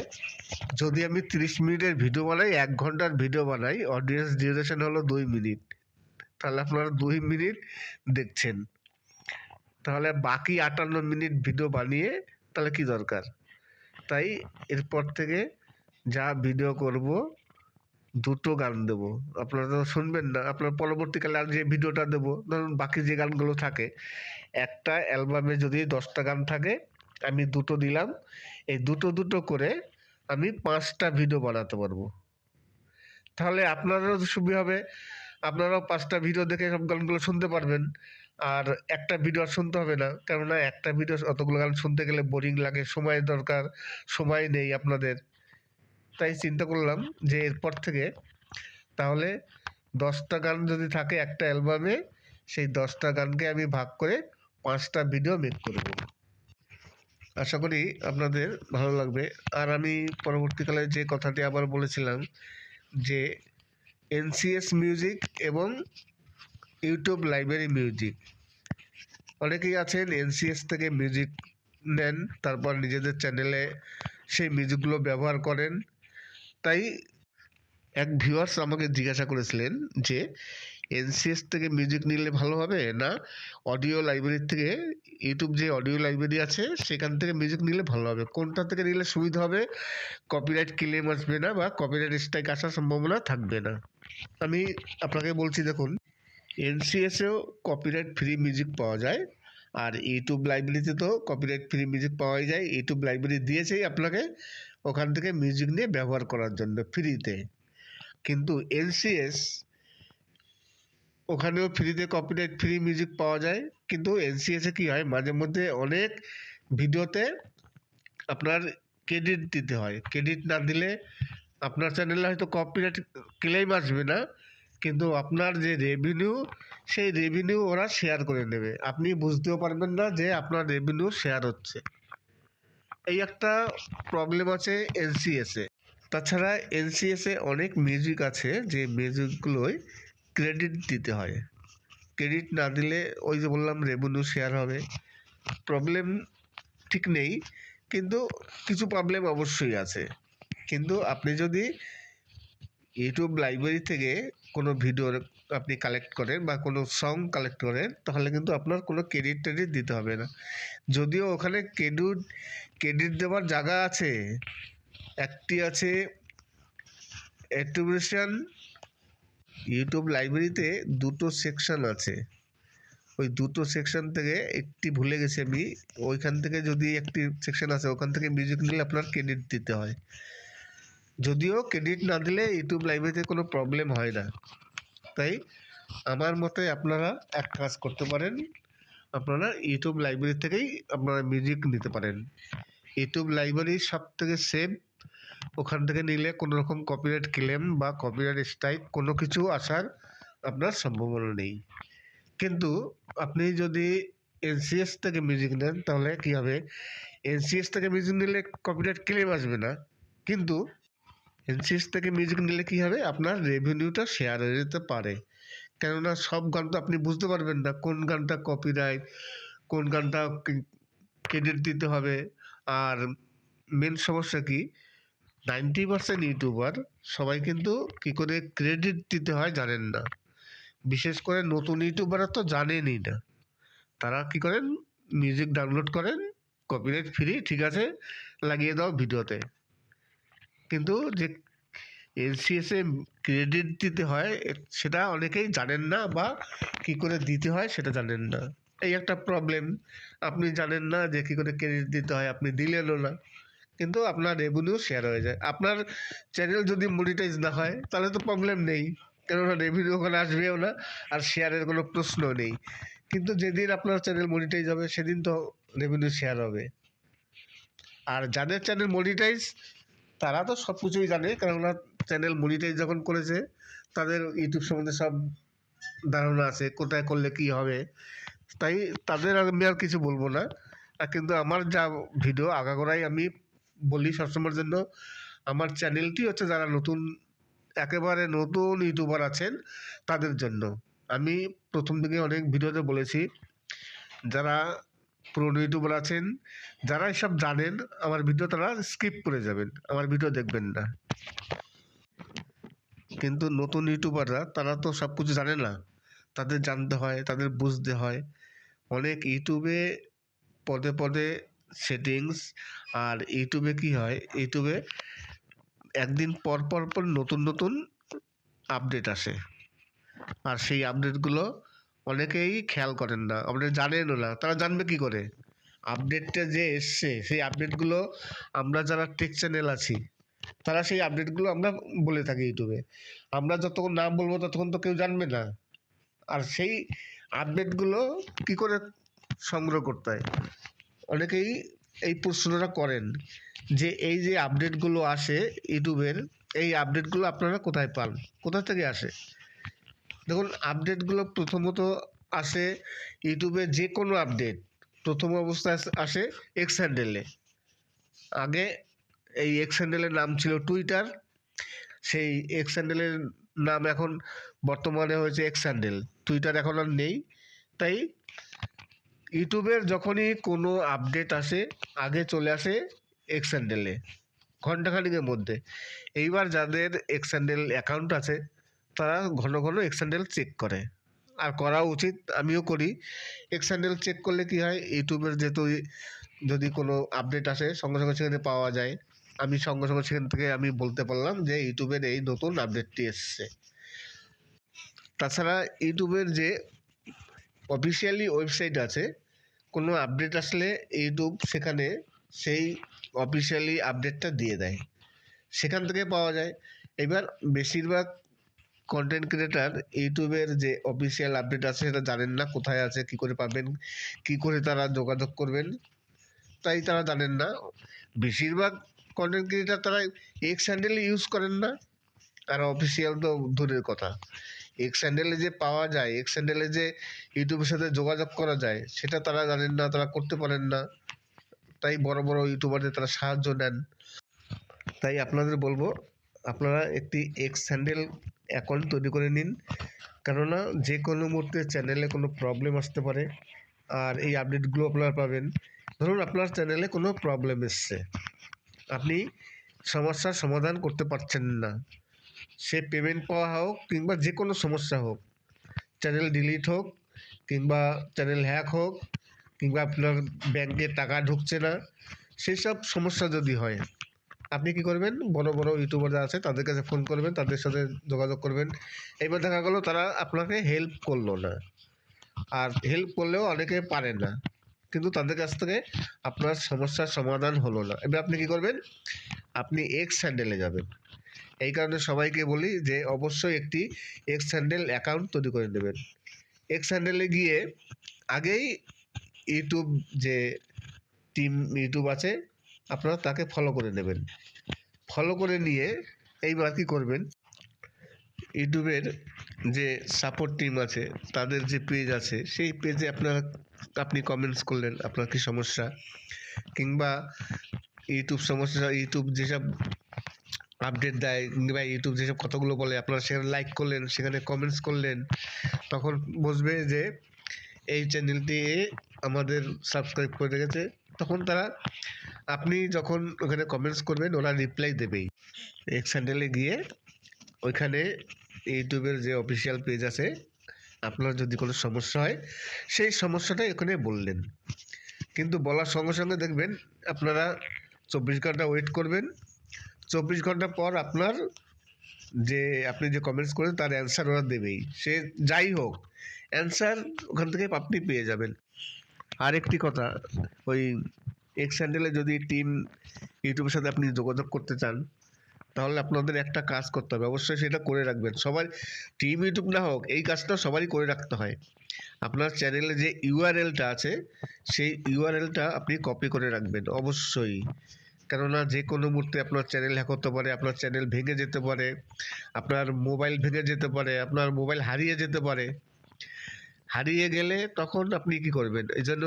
যদি আমি 30 মিনিটের ভিডিও বানাই, 1 ঘন্টার ভিডিও বানাই, অডিয়েন্স ডিউরেশন হলো 2 মিনিট, তাহলে আপনারা 2 মিনিট দেখছেন। তাহলে বাকি 58 মিনিট ভিডিও বানিয়ে তাহলে কি দরকার? তাই এরপর থেকে যা ভিডিও করব 2টো গান দেবো। আপনারা তো শুনবেন না, আপনার পরবর্তীকালে আর যে ভিডিওটা দেবো, ধরুন বাকি যে গানগুলো থাকে, একটা অ্যালবামে যদি 10টা গান থাকে, আমি 2টো দিলাম, এই 2টো করে আমি 5টা ভিডিও বানাতে পারবো। তাহলে আপনারও সুবিধা হবে, আপনারাও 5টা ভিডিও দেখে সব গানগুলো শুনতে পারবেন। আর একটা ভিডিও আর শুনতে হবে না, কেননা একটা ভিডিও অতগুলো গান শুনতে গেলে বোরিং লাগে, সময়ের দরকার, সময় নেই আপনাদের। তাই চিন্তা করলাম যে এরপর থেকে তাহলে 10টা গান যদি থাকে একটা অ্যালবামে, সেই 10টা গানকে আমি ভাগ করে 5টা ভিডিও মেক করব। আশা করি আপনাদের ভালো লাগবে। আর আমি পরবর্তীকালে যে কথাটি আবার বলেছিলাম যে এনসিএস মিউজিক এবং ইউটিউব লাইব্রেরি মিউজিক, অনেকেই আছেন এনসিএস থেকে মিউজিক নেন, তারপর নিজেদের চ্যানেলে সেই মিউজিকগুলো ব্যবহার করেন। তাই এক ভিউয়ার্স আমাকে জিজ্ঞাসা করেছিলেন যে এনসিএস থেকে মিউজিক নিলে ভালো হবে না অডিও লাইব্রেরি থেকে, ইউটিউব যে অডিও লাইব্রেরি আছে সেখান থেকে মিউজিক নিলে ভালো হবে, কোনটা থেকে নিলে সুবিধা হবে, কপিরাইট ক্লেম আসবে না বা কপিরাইট স্ট্রাইক আসার সম্ভাবনা থাকবে না? আমি আপনাকে বলছি, দেখুন, এনসিএসেও কপিরাইট ফ্রি মিউজিক পাওয়া যায়, আর ইউটিউব লাইব্রেরিতে তো কপিরাইট ফ্রি মিউজিক পাওয়াই যায়। ইউটিউব লাইব্রেরি দিয়েছেই আপনাকে ওখান থেকে মিউজিক নিয়ে ব্যবহার করার জন্য ফ্রিতে। কিন্তু এনসিএস, ওখানেও ফ্রিতে কপিরাইট ফ্রি মিউজিক পাওয়া যায়, কিন্তু এনসিএসে কী হয়, মাঝে মধ্যে অনেক ভিডিওতে আপনার ক্রেডিট দিতে হয়। ক্রেডিট না দিলে আপনার চ্যানেলে হয়তো কপিরাইট ক্লেম আসবে না, কিন্তু আপনার যে রেভিনিউ, সেই রেভিনিউ ওরা শেয়ার করে নেবে, আপনি বুঝতেও পারবেন না যে আপনার রেভিনিউ শেয়ার হচ্ছে। এই একটা প্রবলেম আছে এনসিএসে। তাছাড়া এনসিএসে অনেক মিউজিক আছে যে মিউজিকগুলোয় ক্রেডিট দিতে হয়, ক্রেডিট না দিলে ওই যে বললাম রেভিনিউ শেয়ার হবে। প্রবলেম ঠিক নেই, কিন্তু কিছু প্রবলেম অবশ্যই আছে। কিন্তু আপনি যদি ইউটিউব লাইব্রেরি থেকে কোনো ভিডিও আপনি কালেক্ট করেন বা কোনো সং কালেক্ট করেন, তাহলে কিন্তু আপনার কোনো ক্রেডিট টেডিট দিতে হবে না। যদিও ওখানে ক্রেডিট দেওয়ার জায়গা আছে, একটি আছে অ্যাট্রিবিউশন। ইউটিউব লাইব্রেরিতে 2টো সেকশন আছে, ওই 2টো সেকশন থেকে একটি ভুলে গেছি আমি, ওইখান থেকে যদি একটি সেকশন আছে ওখান থেকে মিউজিক নিলে আপনার ক্রেডিট দিতে হয়। যদিও ক্রেডিট না দিলে ইউটিউব লাইব্রেরিতে কোনো প্রবলেম হয় না। তাই আমার মতে আপনারা এক কাজ করতে পারেন, আপনারা ইউটিউব লাইব্রেরি থেকেই আপনারা মিউজিক নিতে পারেন। ইউটিউব লাইব্রেরি সব থেকে সেফ, ওখান থেকে নিলে কোনো রকম কপিরাইট ক্লেম বা কপিরাইট স্ট্রাইক কোনো কিছু আসার আপনার সম্ভাবনা নেই। কিন্তু আপনি যদি এনসিএস থেকে মিউজিক নেন তাহলে কি হবে, এনসিএস থেকে মিউজিক নিলে কপিরাইট ক্লেম আসবে না, কিন্তু এনসিএস থেকে মিউজিক নিলে কি হবে, আপনার রেভিনিউটা শেয়ার হয়ে যেতে পারে। কেননা সব গান তো আপনি বুঝতে পারবেন না কোন গানটা কপিরাইট, কোন গানটা ক্রেডিট দিতে হবে। আর মেন সমস্যা কি, 90% ইউটিউবার সবাই কিন্তু কি করে ক্রেডিট দিতে হয় জানেন না। বিশেষ করে নতুন ইউটিউবাররা তো জানেনই না। তারা কি করেন, মিউজিক ডাউনলোড করেন, কপিরাইট ফ্রি, ঠিক আছে, লাগিয়ে দাও ভিডিওতে। কিন্তু যে এনসিএসে ক্রেডিট দিতে হয় সেটা অনেকেই জানেন না, বা কি করে দিতে হয় সেটা জানেন না। এই একটা প্রবলেম, আপনি জানেন না যে কি করে ক্রেডিট দিতে হয়, আপনি দিলেনও না, কিন্তু আপনার রেভিনিউ শেয়ার হয়ে যায়। আপনার চ্যানেল যদি মনিটাইজ না হয় তাহলে তো প্রবলেম নেই, কেননা রেভিনিউ ওখানে আসবেও না, আর শেয়ারের কোনো প্রশ্ন নেই। কিন্তু যেদিন আপনার চ্যানেল মনিটাইজ হবে সেদিন তো রেভিনিউ শেয়ার হবে। আর যাদের চ্যানেল মনিটাইজ তারা তো সব কিছুই জানে, কেননা চ্যানেল মনিটাইজ যখন করেছে তাদের ইউটিউব সম্বন্ধে সব ধারণা আছে, কোথায় করলে কি হবে। তাই তাদের আমি আর কিছু বলবো না। কিন্তু আমার যা ভিডিও আগাগোড়াই আমি বলি সবসময়ের জন্য, আমার চ্যানেলটি হচ্ছে যারা নতুন, একেবারে নতুন ইউটিউবার আছেন তাদের জন্য। আমি প্রথম দিকে অনেক ভিডিওতে বলেছি, যারা পুরনো ইউটিউবার আছেন, যারা এসব জানেন আমার ভিডিও, তারা স্কিপ করে যাবেন, আমার ভিডিও দেখবেন না। কিন্তু নতুন ইউটিউবাররা তারা তো সব কিছু জানে না, তাদের জানতে হয়, তাদের বুঝতে হয়। অনেক ইউটিউবে পদে পদে সেটিংস, আর ইউটিউবে কি হয়, ইউটিউবে একদিন পর পর পর নতুন নতুন আপডেট আসে, আর সেই আপডেটগুলো অনেকেই খেয়াল করেন না, আপডেট জানেনও না। তারা জানবে কি করে, আপডেটটা যে এসছে সেই আপডেটগুলো আমরা যারা টেক চ্যানেল আছি তারা সেই আপডেটগুলো আমরা বলে থাকি ইউটিউবে। আমরা যতক্ষণ না বলবো ততক্ষণ তো কেউ জানবে না। আর সেই আপডেটগুলো কি করে সংগ্রহ করতে হয়, অনেকেই এই প্রশ্নটা করেন যে এই যে আপডেটগুলো আসে ইউটিউবের, এই আপডেটগুলো আপনারা কোথায় পান, কোথা থেকে আসে। দেখুন, আপডেটগুলো প্রথমত আসে ইউটিউবে, যে কোনো আপডেট প্রথম অবস্থায় আসে এক্স হ্যান্ডেলে। আগে এই এক্স হ্যান্ডেলের নাম ছিল টুইটার, সেই এক্স হ্যান্ডেলের নাম এখন বর্তমানে হয়েছে এক্স হ্যান্ডেল, টুইটার এখন আর নেই। তাই ইউটিউবের যখনই কোনো আপডেট আসে আগে চলে আসে এক্স হ্যান্ডেলে ঘন্টাখানিকের মধ্যে। এইবার যাদের এক্স হ্যান্ডেল অ্যাকাউন্ট আছে তারা ঘন ঘন এক্স হ্যান্ডেল চেক করে, আর করা উচিত, আমিও করি। এক্স হ্যান্ডেল চেক করলে কি হয়, ইউটিউবের যেহেতু যদি কোনো আপডেট আসে সঙ্গে সঙ্গে সেখানে পাওয়া যায়, আমি সঙ্গে সঙ্গে সেখান থেকে আমি বলতে পারলাম যে ইউটিউবের এই নতুন আপডেটটি এসছে। তাছাড়া ইউটিউবের যে অফিসিয়ালি ওয়েবসাইট আছে, কোনো আপডেট আসলে ইউটিউব সেখানে সেই অফিসিয়ালি আপডেটটা দিয়ে দেয়, সেখান থেকে পাওয়া যায়। এবার বেশিরভাগ কন্টেন্ট ক্রিয়েটার ইউটিউবের যে অফিসিয়াল আপডেট আছে সেটা জানেন না, কোথায় আছে, কি করে পাবেন, কি করে তারা যোগাযোগ করবেন, তাই তারা জানেন না। বেশিরভাগ কন্টেন্ট ক্রিয়েটার তারা এক্স হ্যান্ডেল ইউজ করেন না, আর অফিসিয়াল তো দূরের কথা। এক্স হ্যান্ডেলে যে পাওয়া যায়, এক্স হ্যান্ডেলে যে ইউটিউবের সাথে যোগাযোগ করা যায় সেটা তারা জানেন না, তারা করতে পারেন না। তাই বড় বড় ইউটিউবারদের তারা সাহায্য নেন। তাই আপনাদের বলবো, আপনারা একটি এক্স হ্যান্ডেল অ্যাকাউন্ট তৈরি করে নিন, কেননা যে কোনো মুহূর্তে চ্যানেলে কোনো প্রবলেম আসতে পারে, আর এই আপডেটগুলো আপনারা পাবেন। ধরুন আপনার চ্যানেলে কোনো প্রবলেম এসছে, আপনি সমস্যার সমাধান করতে পারছেন না, সে পেমেন্ট পাওয়া হোক কিংবা যে কোনো সমস্যা হোক, চ্যানেল ডিলিট হোক কিংবা চ্যানেল হ্যাক হোক কিংবা আপনার ব্যাংকে টাকা ঢুকছে না, সেই সব সমস্যা যদি হয়, আপনি কি করবেন, বড় বড় ইউটিউবার যারা আছে তাদের কাছে ফোন করবেন, তাদের সাথে যোগাযোগ করবেন। এবার দেখা গেলো তারা আপনাকে হেল্প করলো না, আর হেল্প করলেও অনেকে পারে না, কিন্তু তাদের কাছ থেকে আপনার সমস্যার সমাধান হলো না। এবার আপনি কি করবেন, আপনি এক্স হ্যান্ডেলে যাবেন। এই কারণে সবাইকে বলি যে অবশ্যই একটি এক্স হ্যান্ডেল অ্যাকাউন্ট তৈরি করে নেবেন। এক্স হ্যান্ডেলে গিয়ে আগেই ইউটিউব যে টিম ইউটিউব আছে আপনারা তাকে ফলো করে নেবেন। ফলো করে নিয়ে এইবার কী করবেন, ইউটিউবের যে সাপোর্ট টিম আছে তাদের যে পেজ আছে সেই পেজে আপনারা আপনি কমেন্টস করলেন আপনার কি সমস্যা, কিংবা ইউটিউব যেসব আপডেট দেয় কিংবা ইউটিউব যেসব কথাগুলো বলে আপনারা সেখানে লাইক করলেন, সেখানে কমেন্টস করলেন, তখন বুঝবে যে এই চ্যানেলটি আমাদের সাবস্ক্রাইব করে রেখেছে। তখন আপনি যখন ওখানে কমেন্টস করবেন ওরা রিপ্লাই দেবেই। এক্স হ্যান্ডেলে গিয়ে ওইখানে ইউটিউবের যে অফিসিয়াল পেজ আছে, আপনার যদি কোনো সমস্যা হয় সেই সমস্যাটা এখানে বললেন, কিন্তু বলার সঙ্গে সঙ্গে দেখবেন আপনারা 24 ঘন্টা ওয়েট করবেন। 24 ঘন্টা পর আপনি যে কমেন্টস করেন তার অ্যান্সার ওরা দেবেই, সে যাই হোক অ্যান্সার ওখান থেকে আপনি পেয়ে যাবেন। আরেকটি কথা, ওই এক্স হ্যান্ডেলে যদি টিম ইউটিউবের সাথে আপনি যোগাযোগ করতে চান, তাহলে আপনাদের একটা কাজ করতে হবে, অবশ্যই সেটা করে রাখবেন। সবার টিম ইউটিউব না হোক, এই কাজটা সবারই করে রাখতে হয়। আপনার চ্যানেলে যে ইউআরএলটা আছে সেই ইউআরএলটা আপনি কপি করে রাখবেন অবশ্যই, কেননা যে কোনো মুহূর্তে আপনার চ্যানেল হ্যাক হতে পারে, আপনার চ্যানেল ভেঙে যেতে পারে, আপনার মোবাইল ভেঙে যেতে পারে, আপনার মোবাইল হারিয়ে যেতে পারে। হারিয়ে গেলে তখন আপনি কি করবেন? এই জন্য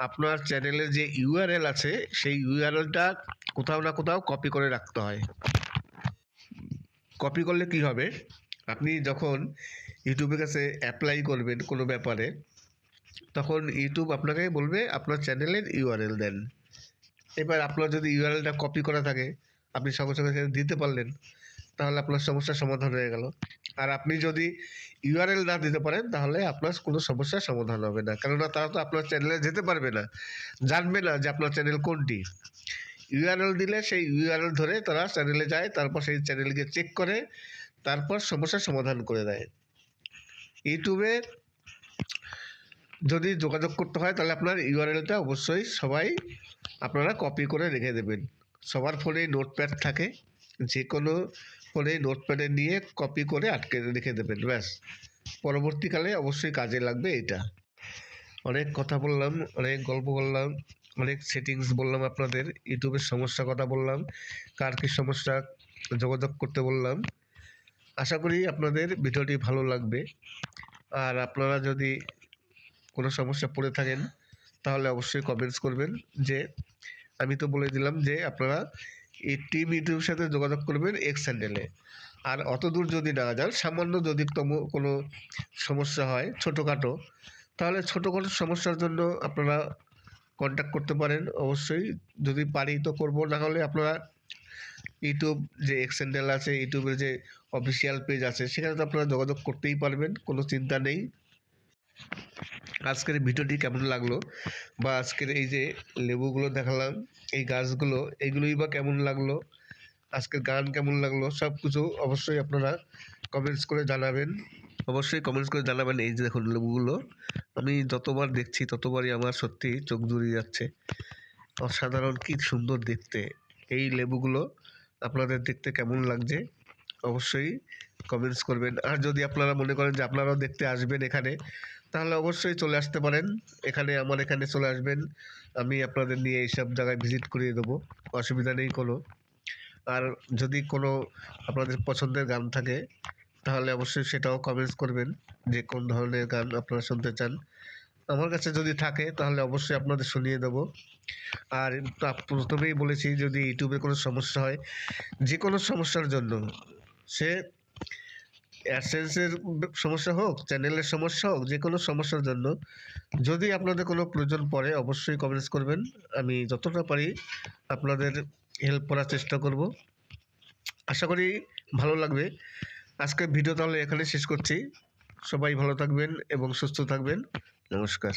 আপনার চ্যানেলের যে ইউআরএল আছে সেই ইউআরএলটা কোথাও না কোথাও কপি করে রাখতে হয়। কপি করলে কি হবে, আপনি যখন ইউটিউবের কাছে অ্যাপ্লাই করবেন কোনো ব্যাপারে, তখন ইউটিউব আপনাকে বলবে আপনার চ্যানেলের ইউআরএল দেন। এবার আপনার যদি ইউআরএলটা কপি করা থাকে, আপনি সঙ্গে সঙ্গে সেটা দিতে পারলেন, তাহলে আপনার সমস্যার সমাধান হয়ে গেল। আর আপনি যদি ইউআরএল না দিতে পারেন, তাহলে আপনার কোনো সমস্যার সমাধান হবে না, কেননা তারা তো আপনার চ্যানেলে যেতে পারবে না, জানবে না যে আপনার চ্যানেল কোনটি। ইউআরএল দিলে সেই ইউআরএল ধরে তারা চ্যানেলে যায়, তারপর সেই চ্যানেলকে চেক করে, তারপর সমস্যার সমাধান করে দেয়। ইউটিউবে যদি যোগাযোগ করতে হয়, তাহলে আপনার ইউআরএলটা অবশ্যই সবাই আপনারা কপি করে রেখে দেবেন। সবার ফোনেই নোটপ্যাড থাকে, যে কোনো ফোনে নোটপ্যাডে নিয়ে কপি করে আটকে রেখে দেবেন, ব্যাস। পরবর্তীকালে অবশ্যই কাজে লাগবে এটা। অনেক কথা বললাম, অনেক গল্প করলাম, অনেক সেটিংস বললাম আপনাদের, ইউটিউবের সমস্যা কথা বললাম, কার কী সমস্যা যোগাযোগ করতে বললাম। আশা করি আপনাদের ভিডিওটি ভালো লাগবে। আর আপনারা যদি কোনো সমস্যা পড়ে থাকেন, তাহলে অবশ্যই কমেন্টস করবেন। যে আমি তো বলে দিলাম যে আপনারা এই টিম ইউটিউবের সাথে যোগাযোগ করবেন এক্স হ্যান্ডেলে। আর অত দূর যদি না যান, সামান্য যদি কোনো সমস্যা হয় ছোটোখাটো, তাহলে ছোটোখাটো সমস্যার জন্য আপনারা কন্ট্যাক্ট করতে পারেন। অবশ্যই যদি পারি তো করব, না হলে আপনারা ইউটিউব যে এক্স হ্যান্ডেল আছে, ইউটিউবের যে অফিসিয়াল পেজ আছে, সেখানে তো আপনারা যোগাযোগ করতেই পারবেন, কোনো চিন্তা নেই। আজকের ভিডিওটি কেমন লাগলো, বা আজকের এই যে লেবুগুলো দেখালাম, এই গাছগুলো, এইগুলোই বা কেমন লাগলো, আজকের গান কেমন লাগলো, সব কিছু অবশ্যই আপনারা কমেন্টস করে জানাবেন। অবশ্যই কমেন্টস করে জানাবেন। এই যে দেখুন লেবুগুলো, আমি যতবার দেখছি ততবারই আমার সত্যি চোখ জুড়িয়ে যাচ্ছে। অসাধারণ, কি সুন্দর দেখতে এই লেবুগুলো। আপনাদের দেখতে কেমন লাগছে অবশ্যই কমেন্টস করবেন। আর যদি আপনারা মনে করেন যে আপনারাও দেখতে আসবেন এখানে, তাহলে অবশ্যই চলে আসতে পারেন। আমার এখানে চলে আসবেন, আমি আপনাদের নিয়ে এইসব জায়গায় ভিজিট করিয়ে দেবো, অসুবিধা নেই কোনো। আর যদি কোনো আপনাদের পছন্দের গান থাকে, তাহলে অবশ্যই সেটাও কমেন্টস করবেন যে কোন ধরনের গান আপনারা শুনতে চান। আমার কাছে যদি থাকে তাহলে অবশ্যই আপনাদের শুনিয়ে দেবো। আর প্রথমেই বলেছি, যদি ইউটিউবে কোনো সমস্যা হয়, যে কোনো সমস্যার জন্য, সে অ্যাডসেন্সের সমস্যা হোক, চ্যানেলের সমস্যা হোক, যে কোনো সমস্যার জন্য যদি আপনাদের কোনো প্রয়োজন পড়ে, অবশ্যই কমেন্টস করবেন। আমি যতটা পারি আপনাদের হেল্প করার চেষ্টা করব। আশা করি ভালো লাগবে। আজকের ভিডিও তাহলে এখানে শেষ করছি। সবাই ভালো থাকবেন এবং সুস্থ থাকবেন। নমস্কার।